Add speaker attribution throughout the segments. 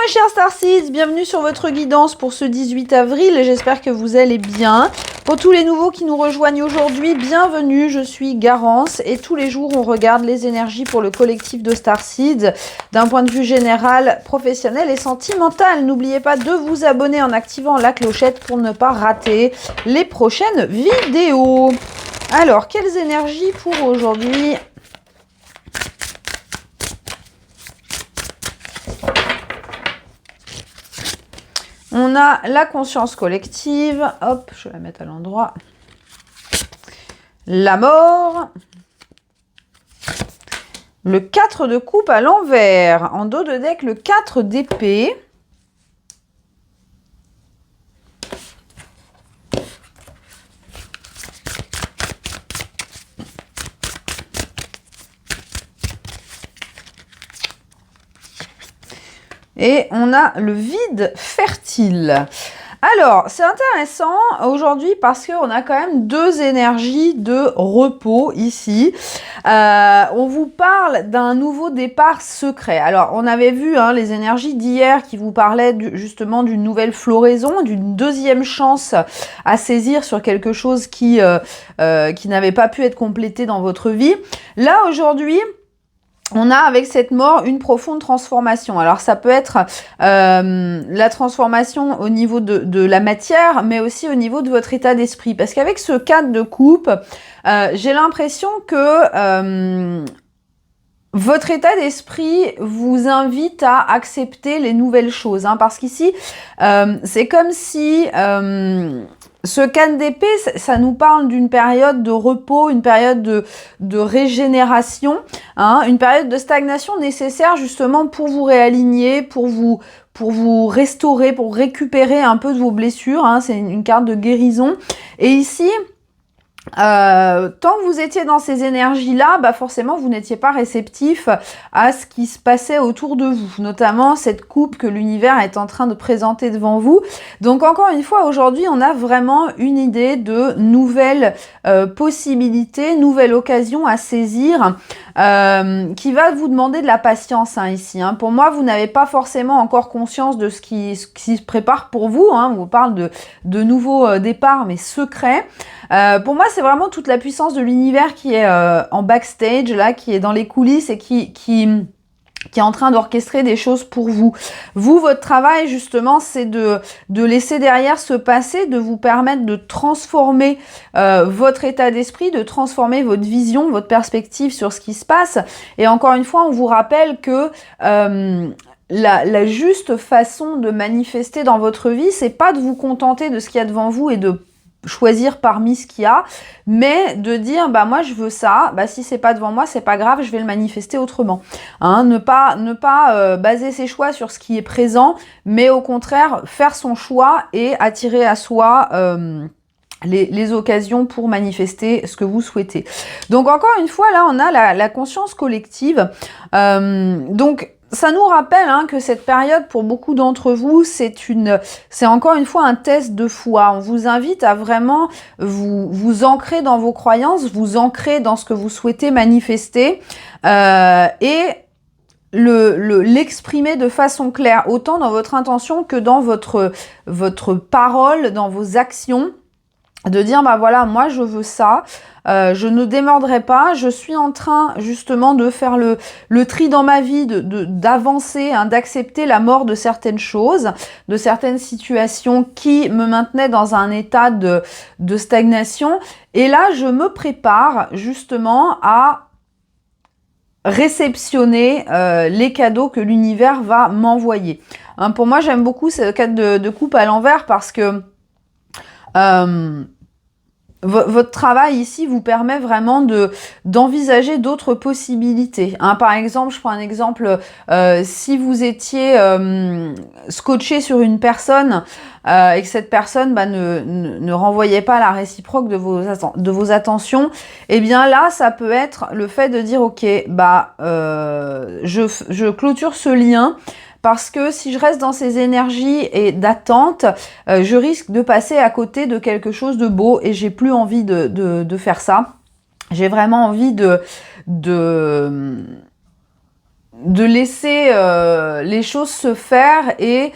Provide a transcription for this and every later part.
Speaker 1: chers Starseeds, bienvenue sur votre guidance pour ce 18 avril, j'espère que vous allez bien. Pour tous les nouveaux qui nous rejoignent aujourd'hui, bienvenue, je suis Garance et tous les jours on regarde les énergies pour le collectif de Starseeds d'un point de vue général, professionnel et sentimental. N'oubliez pas de vous abonner en activant la clochette pour ne pas rater les prochaines vidéos. Alors, quelles énergies pour aujourd'hui ? On a la conscience collective. Hop, je vais la mettre à l'endroit. La mort. Le 4 de coupe à l'envers. En dos de deck, le 4 d'épée. Et on a le vide fertile. Alors, c'est intéressant aujourd'hui parce qu'on a quand même deux énergies de repos ici. On vous parle d'un nouveau départ secret. Alors, on avait vu les énergies d'hier qui vous parlaient justement d'une nouvelle floraison, d'une deuxième chance à saisir sur quelque chose qui n'avait pas pu être complété dans votre vie. Là, aujourd'hui, on a avec cette mort une profonde transformation. Alors ça peut être la transformation au niveau de la matière, mais aussi au niveau de votre état d'esprit. Parce qu'avec ce 4 de coupe, j'ai l'impression que votre état d'esprit vous invite à accepter les nouvelles choses. Parce qu'ici, c'est comme si... ce canne d'épée, ça nous parle d'une période de repos, une période de régénération, une période de stagnation nécessaire justement pour vous réaligner, pour vous restaurer, pour récupérer un peu de vos blessures. C'est une carte de guérison. Et ici... tant que vous étiez dans ces énergies-là, forcément, vous n'étiez pas réceptif à ce qui se passait autour de vous, notamment cette coupe que l'univers est en train de présenter devant vous. Donc, encore une fois, aujourd'hui, on a vraiment une idée de nouvelles possibilités, nouvelles occasions à saisir, qui va vous demander de la patience ici. Pour moi, vous n'avez pas forcément encore conscience de ce qui se prépare pour vous. On vous parle de nouveaux départs, mais secrets. Pour moi, c'est vraiment toute la puissance de l'univers qui est en backstage, là, qui est dans les coulisses et qui est en train d'orchestrer des choses pour vous. Vous, votre travail, justement, c'est de laisser derrière ce passé, de vous permettre de transformer votre état d'esprit, de transformer votre vision, votre perspective sur ce qui se passe. Et encore une fois, on vous rappelle que... la juste façon de manifester dans votre vie, c'est pas de vous contenter de ce qu'il y a devant vous et de choisir parmi ce qu'il y a, mais de dire moi je veux ça, si c'est pas devant moi c'est pas grave, je vais le manifester autrement. Ne pas baser ses choix sur ce qui est présent, mais au contraire faire son choix et attirer à soi les occasions pour manifester ce que vous souhaitez. Donc encore une fois là on a la conscience collective. Donc ça nous rappelle que cette période, pour beaucoup d'entre vous, c'est encore une fois un test de foi. On vous invite à vraiment vous ancrer dans vos croyances, vous ancrer dans ce que vous souhaitez manifester et l'exprimer de façon claire, autant dans votre intention que dans votre parole, dans vos actions. De dire voilà, moi je veux ça, je ne démordrai pas, je suis en train justement de faire le tri dans ma vie, d'avancer, d'accepter la mort de certaines choses, de certaines situations qui me maintenaient dans un état de stagnation. Et là, je me prépare justement à réceptionner les cadeaux que l'univers va m'envoyer. Pour moi, j'aime beaucoup ce cadre de coupe à l'envers parce que votre travail ici vous permet vraiment d'envisager d'autres possibilités. Par exemple, je prends un exemple, si vous étiez scotché sur une personne et que cette personne ne renvoyait pas la réciproque de vos attentions, eh bien là, ça peut être le fait de dire ok, je clôture ce lien. Parce que si je reste dans ces énergies et d'attente, je risque de passer à côté de quelque chose de beau et j'ai plus envie de faire ça. J'ai vraiment envie laisser les choses se faire et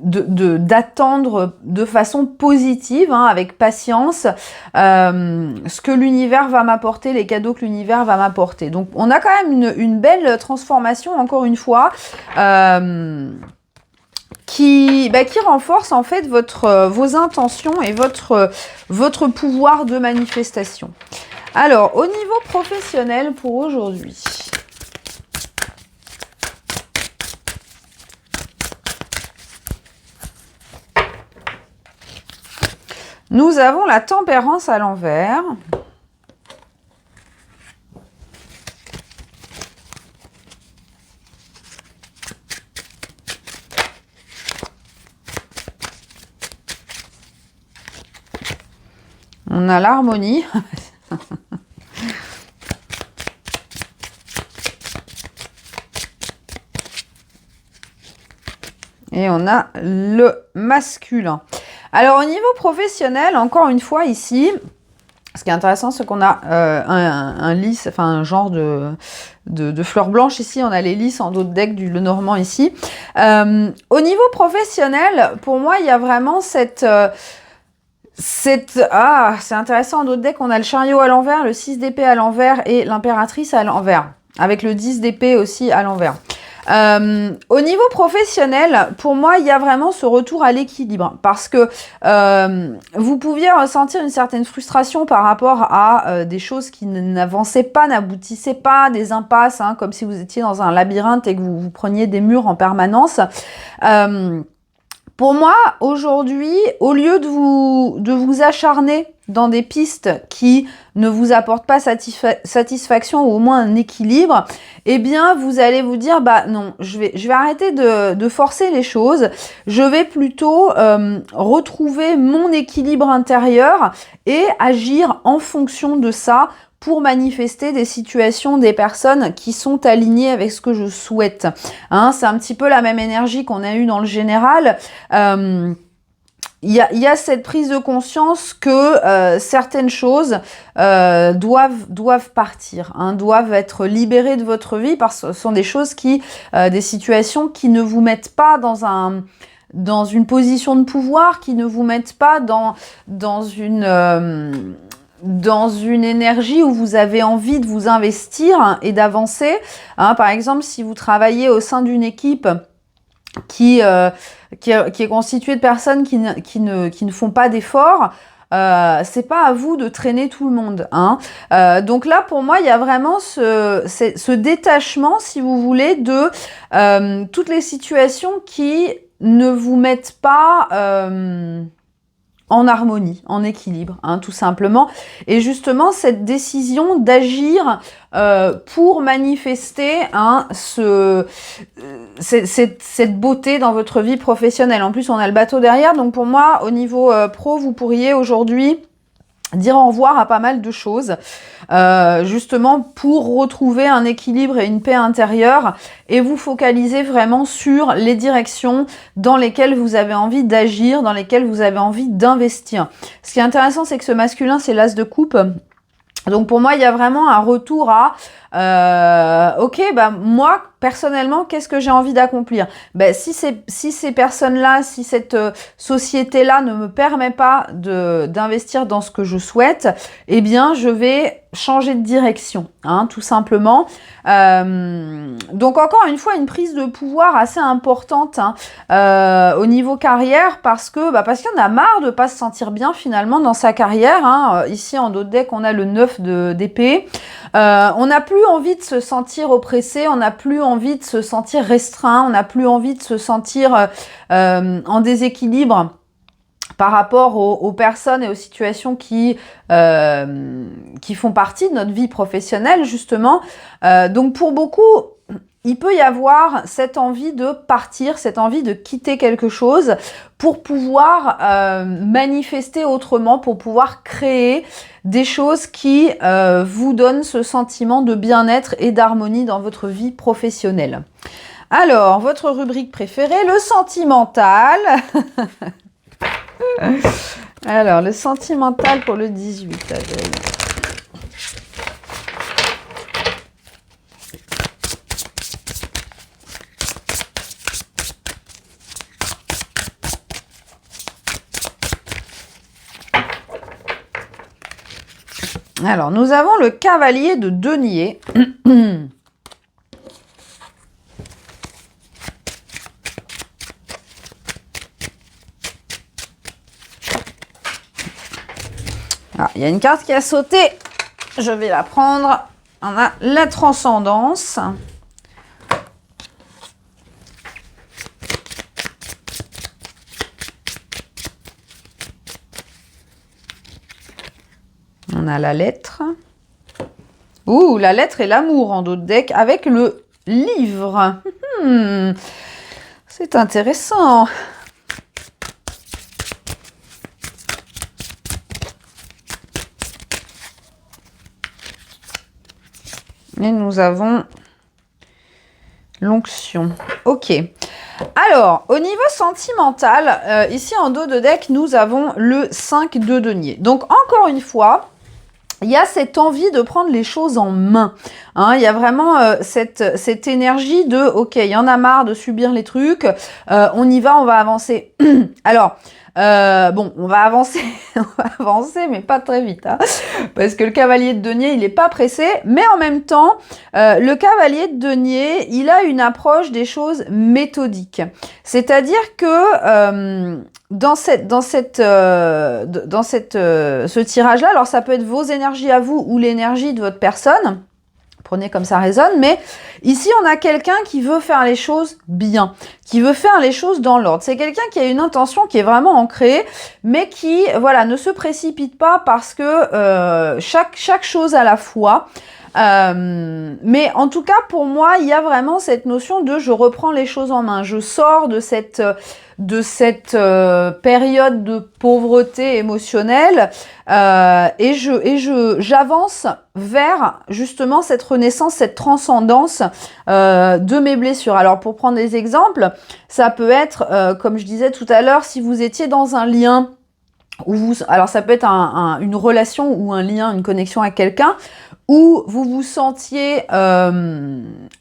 Speaker 1: d'attendre de façon positive, hein, avec patience, ce que l'univers va m'apporter, les cadeaux que l'univers va m'apporter. Donc on a quand même une belle transformation, encore une fois, qui renforce en fait vos intentions et votre pouvoir de manifestation. Alors, au niveau professionnel pour aujourd'hui, nous avons la tempérance à l'envers. On a l'harmonie. Et on a le masculin. Alors, au niveau professionnel, encore une fois, ici, ce qui est intéressant, c'est qu'on a un lys, enfin un genre de fleurs blanches ici. On a les lys en dos de deck du Lenormand ici. Au niveau professionnel, pour moi, il y a vraiment c'est intéressant, en dos de deck, on a le chariot à l'envers, le 6 d'épée à l'envers et l'impératrice à l'envers, avec le 10 d'épée aussi à l'envers. Au niveau professionnel, pour moi, il y a vraiment ce retour à l'équilibre parce que vous pouviez ressentir une certaine frustration par rapport à des choses qui n'avançaient pas, n'aboutissaient pas, des impasses, hein, comme si vous étiez dans un labyrinthe et que vous preniez des murs en permanence. Pour moi, aujourd'hui, au lieu de vous acharner dans des pistes qui ne vous apportent pas satisfaction ou au moins un équilibre, eh bien, vous allez vous dire, bah non, je vais arrêter de forcer les choses. Je vais plutôt retrouver mon équilibre intérieur et agir en fonction de ça pour manifester des situations, des personnes qui sont alignées avec ce que je souhaite. Hein, c'est un petit peu la même énergie qu'on a eue dans le général. Il y a cette prise de conscience que certaines choses doivent partir, hein, doivent être libérées de votre vie parce que ce sont des choses des situations qui ne vous mettent pas dans une position de pouvoir, qui ne vous mettent pas dans une énergie où vous avez envie de vous investir et d'avancer. Hein, par exemple, si vous travaillez au sein d'une équipe qui est constituée de personnes qui ne font pas d'efforts, c'est pas à vous de traîner tout le monde. Hein. Donc là, pour moi, il y a vraiment ce détachement, si vous voulez, de toutes les situations qui ne vous mettent pas en harmonie, en équilibre, hein, tout simplement. Et justement, cette décision d'agir pour manifester cette beauté dans votre vie professionnelle. En plus, on a le bateau derrière. Donc pour moi, au niveau pro, vous pourriez aujourd'hui dire au revoir à pas mal de choses, justement pour retrouver un équilibre et une paix intérieure et vous focaliser vraiment sur les directions dans lesquelles vous avez envie d'agir, dans lesquelles vous avez envie d'investir. Ce qui est intéressant, c'est que ce masculin, c'est l'as de coupe. Donc pour moi, il y a vraiment un retour à ok, bah moi personnellement, qu'est-ce que j'ai envie d'accomplir? Ben si ces personnes-là, si cette société-là ne me permet pas d'investir dans ce que je souhaite, eh bien je vais changer de direction, hein, tout simplement. Donc encore une fois, une prise de pouvoir assez importante, hein, au niveau carrière parce qu'il y en a marre de pas se sentir bien finalement dans sa carrière. Hein. Ici en dos de deck, on a le 9 d'épée. On n'a plus envie de se sentir oppressé, on n'a plus envie de se sentir restreint, on n'a plus envie de se sentir en déséquilibre par rapport aux personnes et aux situations qui font partie de notre vie professionnelle, justement. Donc pour beaucoup, il peut y avoir cette envie de partir, cette envie de quitter quelque chose pour pouvoir manifester autrement, pour pouvoir créer des choses qui vous donnent ce sentiment de bien-être et d'harmonie dans votre vie professionnelle. Alors, votre rubrique préférée, le sentimental. Alors, le sentimental pour le 18 avril. Alors, nous avons le cavalier de denier. Ah, il y a une carte qui a sauté. Je vais la prendre. On a la transcendance. On a la lettre. Ouh, la lettre et l'amour en dos de deck avec le livre. C'est intéressant. Et nous avons l'onction. Ok. Alors, au niveau sentimental, ici en dos de deck, nous avons le 5 de denier. Donc, encore une fois, il y a cette envie de prendre les choses en main. Hein, il y a vraiment cette énergie de « Ok, il y en a marre de subir les trucs, on y va, on va avancer. » Alors, bon, on va avancer, mais pas très vite, hein, parce que le cavalier de denier, il n'est pas pressé, mais en même temps, le cavalier de denier, il a une approche des choses méthodique. C'est-à-dire que ce tirage-là, alors ça peut être vos énergies à vous ou l'énergie de votre personne, prenez comme ça résonne, mais ici on a quelqu'un qui veut faire les choses bien, qui veut faire les choses dans l'ordre. C'est quelqu'un qui a une intention qui est vraiment ancrée, mais qui, voilà, ne se précipite pas parce que chaque chose à la fois. Mais en tout cas, pour moi, il y a vraiment cette notion de je reprends les choses en main. Je sors de cette période de pauvreté émotionnelle et j'avance vers justement cette renaissance, cette transcendance de mes blessures. Alors pour prendre des exemples, ça peut être, comme je disais tout à l'heure, si vous étiez dans un lien alors ça peut être une relation ou un lien, une connexion avec quelqu'un, où vous vous sentiez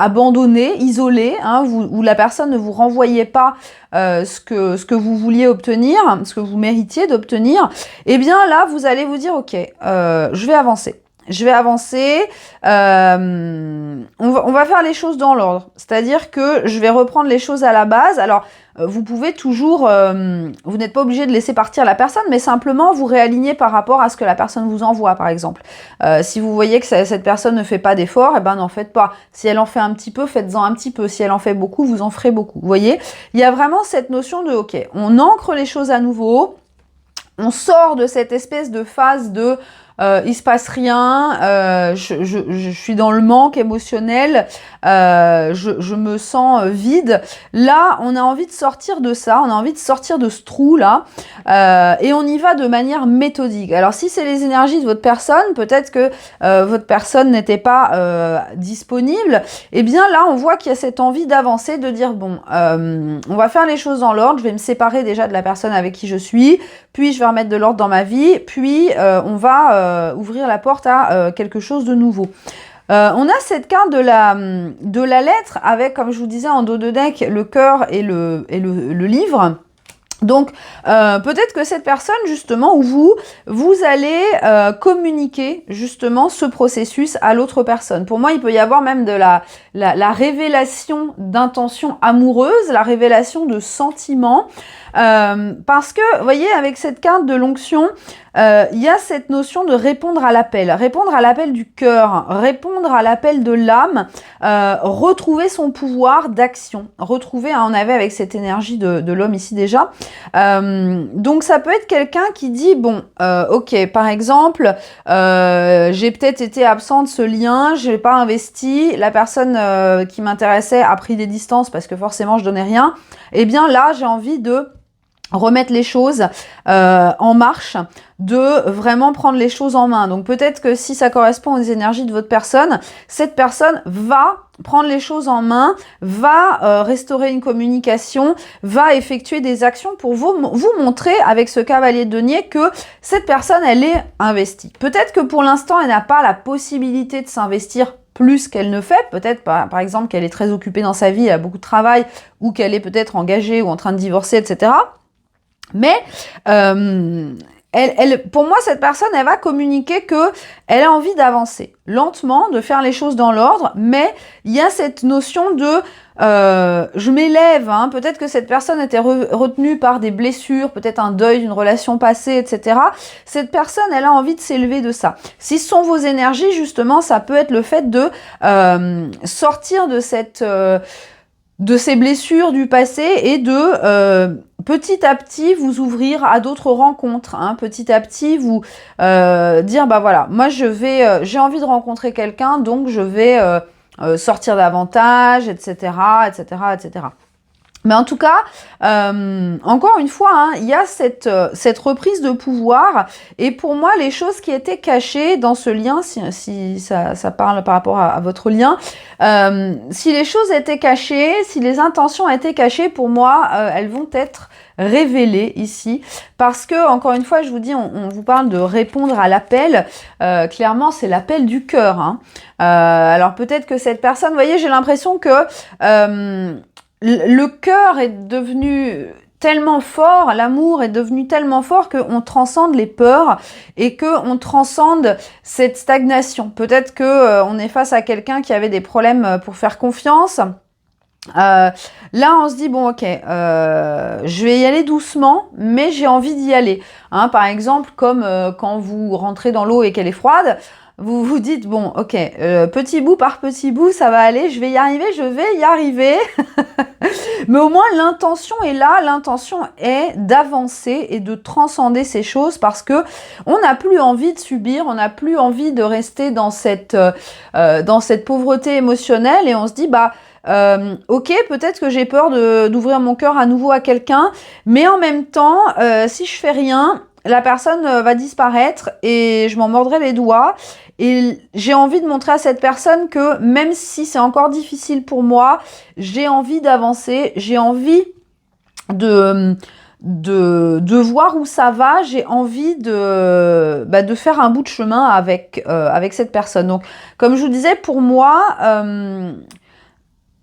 Speaker 1: abandonné, isolé, hein, où la personne ne vous renvoyait pas ce que vous vouliez obtenir, ce que vous méritiez d'obtenir, eh bien là, vous allez vous dire, ok, je vais avancer. Je vais avancer, on va faire les choses dans l'ordre, c'est-à-dire que je vais reprendre les choses à la base. Alors, vous pouvez toujours, vous n'êtes pas obligé de laisser partir la personne, mais simplement vous réaligner par rapport à ce que la personne vous envoie, par exemple. Si vous voyez que cette personne ne fait pas d'efforts, eh ben n'en faites pas. Si elle en fait un petit peu, faites-en un petit peu. Si elle en fait beaucoup, vous en ferez beaucoup. Vous voyez, il y a vraiment cette notion de, ok, on ancre les choses à nouveau, on sort de cette espèce de phase de il se passe rien, je suis dans le manque émotionnel, je me sens vide. Là, on a envie de sortir de ça, on a envie de sortir de ce trou-là, et on y va de manière méthodique. Alors, si c'est les énergies de votre personne, peut-être que votre personne n'était pas disponible, eh bien là, on voit qu'il y a cette envie d'avancer, de dire, bon, on va faire les choses dans l'ordre, je vais me séparer déjà de la personne avec qui je suis, puis je vais remettre de l'ordre dans ma vie, puis on va ouvrir la porte à quelque chose de nouveau. On a cette carte de la lettre avec, comme je vous disais, en dos de deck, le cœur et le livre. Donc, peut-être que cette personne, justement, ou vous allez communiquer, justement, ce processus à l'autre personne. Pour moi, il peut y avoir même de la révélation d'intention amoureuse, la révélation de sentiments, parce que, vous voyez, avec cette carte de l'onction, il y a cette notion de répondre à l'appel du cœur, répondre à l'appel de l'âme, retrouver son pouvoir d'action, retrouver, hein, on avait avec cette énergie de l'homme ici déjà, donc ça peut être quelqu'un qui dit, bon, ok, par exemple, j'ai peut-être été absent de ce lien, je n'ai pas investi, la personne qui m'intéressait a pris des distances parce que forcément je donnais rien, et bien là j'ai envie de remettre les choses en marche, de vraiment prendre les choses en main. Donc peut-être que si ça correspond aux énergies de votre personne, cette personne va prendre les choses en main, va restaurer une communication, va effectuer des actions pour vous montrer avec ce cavalier de denier que cette personne, elle est investie. Peut-être que pour l'instant, elle n'a pas la possibilité de s'investir plus qu'elle ne fait, peut-être par exemple qu'elle est très occupée dans sa vie, elle a beaucoup de travail, ou qu'elle est peut-être engagée ou en train de divorcer, etc. Mais pour moi, cette personne, elle va communiquer que elle a envie d'avancer lentement, de faire les choses dans l'ordre, mais il y a cette notion de je m'élève. Hein, peut-être que cette personne était retenue par des blessures, peut-être un deuil d'une relation passée, etc. Cette personne, elle a envie de s'élever de ça. Si ce sont vos énergies, justement, ça peut être le fait de sortir de ces blessures du passé et de petit à petit vous ouvrir à d'autres rencontres, hein, petit à petit vous dire bah voilà, moi j'ai envie de rencontrer quelqu'un, donc je vais sortir davantage, etc., etc., etc. Mais en tout cas, encore une fois, hein, il y a cette reprise de pouvoir. Et pour moi, les choses qui étaient cachées dans ce lien, si ça parle par rapport à votre lien, si les choses étaient cachées, si les intentions étaient cachées, pour moi, elles vont être révélées ici. Parce que, encore une fois, je vous dis, on vous parle de répondre à l'appel. Clairement, c'est l'appel du cœur. Hein. Alors peut-être que cette personne, vous voyez, j'ai l'impression que le cœur est devenu tellement fort, l'amour est devenu tellement fort qu'on transcende les peurs et qu'on transcende cette stagnation. Peut-être que on est face à quelqu'un qui avait des problèmes pour faire confiance. Là, on se dit, bon, ok, je vais y aller doucement, mais j'ai envie d'y aller. Hein, par exemple, comme quand vous rentrez dans l'eau et qu'elle est froide, vous vous dites, bon, ok, petit bout par petit bout, ça va aller, je vais y arriver. Mais au moins, l'intention est là, l'intention est d'avancer et de transcender ces choses parce que on n'a plus envie de subir, on n'a plus envie de rester dans cette pauvreté émotionnelle et on se dit, bah, ok, peut-être que j'ai peur d'ouvrir mon cœur à nouveau à quelqu'un, mais en même temps, si je fais rien, la personne va disparaître et je m'en mordrai les doigts. Et j'ai envie de montrer à cette personne que même si c'est encore difficile pour moi, j'ai envie d'avancer, j'ai envie de voir où ça va, j'ai envie de faire un bout de chemin avec cette personne. Donc, comme je vous disais, pour moi,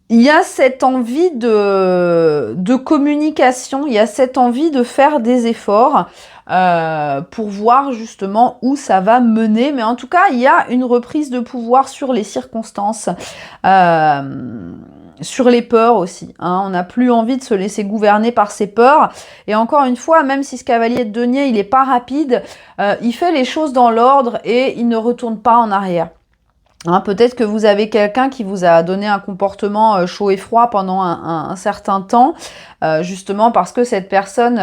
Speaker 1: il y a cette envie de communication, il y a cette envie de faire des efforts pour voir justement où ça va mener. Mais en tout cas, il y a une reprise de pouvoir sur les circonstances, sur les peurs aussi. Hein. On n'a plus envie de se laisser gouverner par ses peurs. Et encore une fois, même si ce cavalier de denier, il n'est pas rapide, il fait les choses dans l'ordre et il ne retourne pas en arrière. Hein, peut-être que vous avez quelqu'un qui vous a donné un comportement chaud et froid pendant un certain temps, justement parce que cette personne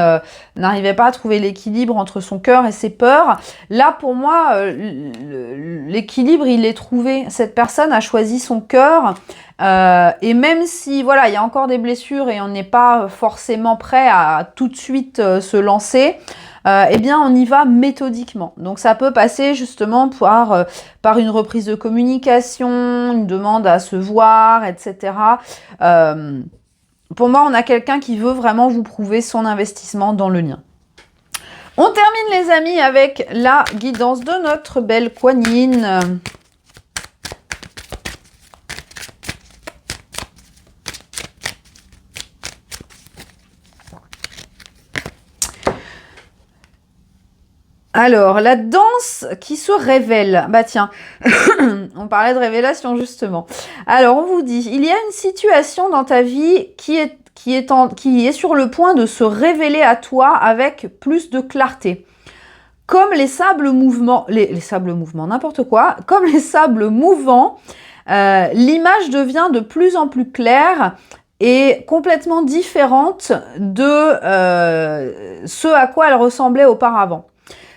Speaker 1: n'arrivait pas à trouver l'équilibre entre son cœur et ses peurs. Là, pour moi, l'équilibre, il est trouvé. Cette personne a choisi son cœur. Et même si, voilà, il y a encore des blessures et on n'est pas forcément prêt à tout de suite se lancer, eh bien, on y va méthodiquement. Donc, ça peut passer justement par une reprise de communication, une demande à se voir, etc. Pour moi, on a quelqu'un qui veut vraiment vous prouver son investissement dans le lien. On termine, les amis, avec la guidance de notre belle Kuan Yin. Alors, la danse qui se révèle. Bah tiens, on parlait de révélation justement. Alors, on vous dit, il y a une situation dans ta vie qui est sur le point de se révéler à toi avec plus de clarté. Comme les sables mouvants, les sables mouvements, n'importe quoi, comme les sables mouvants, l'image devient de plus en plus claire et complètement différente de ce à quoi elle ressemblait auparavant.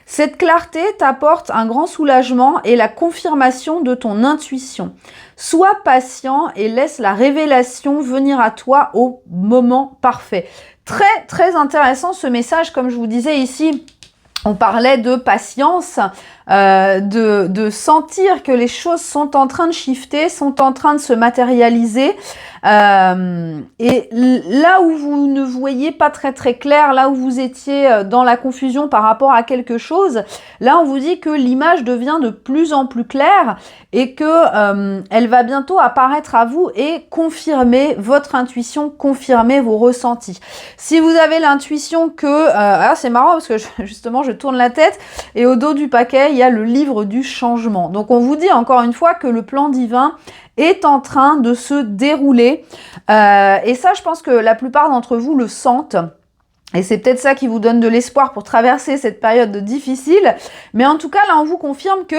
Speaker 1: Cette clarté t'apporte un grand soulagement et la confirmation de ton intuition. Sois patient et laisse la révélation venir à toi au moment parfait. Très, très intéressant ce message, comme je vous disais ici. On parlait de patience. de sentir que les choses sont en train de shifter, sont en train de se matérialiser. Et là où vous ne voyez pas très très clair, là où vous étiez dans la confusion par rapport à quelque chose, là on vous dit que l'image devient de plus en plus claire et que elle va bientôt apparaître à vous et confirmer votre intuition, confirmer vos ressentis. Si vous avez l'intuition que... c'est marrant parce que justement je tourne la tête et au dos du paquet il y a le livre du changement. Donc on vous dit encore une fois que le plan divin est en train de se dérouler. Et ça, je pense que la plupart d'entre vous le sentent. Et c'est peut-être ça qui vous donne de l'espoir pour traverser cette période difficile. Mais en tout cas, là, on vous confirme que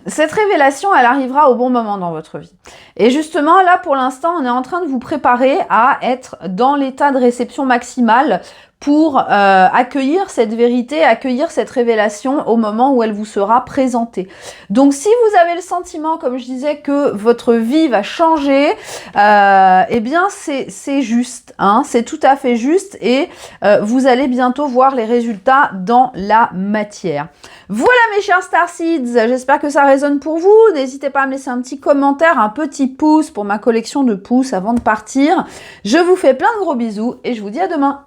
Speaker 1: cette révélation, elle arrivera au bon moment dans votre vie. Et justement, là, pour l'instant, on est en train de vous préparer à être dans l'état de réception maximale pour accueillir cette vérité, accueillir cette révélation au moment où elle vous sera présentée. Donc si vous avez le sentiment, comme je disais, que votre vie va changer, eh bien c'est juste, hein, c'est tout à fait juste et vous allez bientôt voir les résultats dans la matière. Voilà mes chers Starseeds, j'espère que ça résonne pour vous. N'hésitez pas à me laisser un petit commentaire, un petit pouce pour ma collection de pouces avant de partir. Je vous fais plein de gros bisous et je vous dis à demain.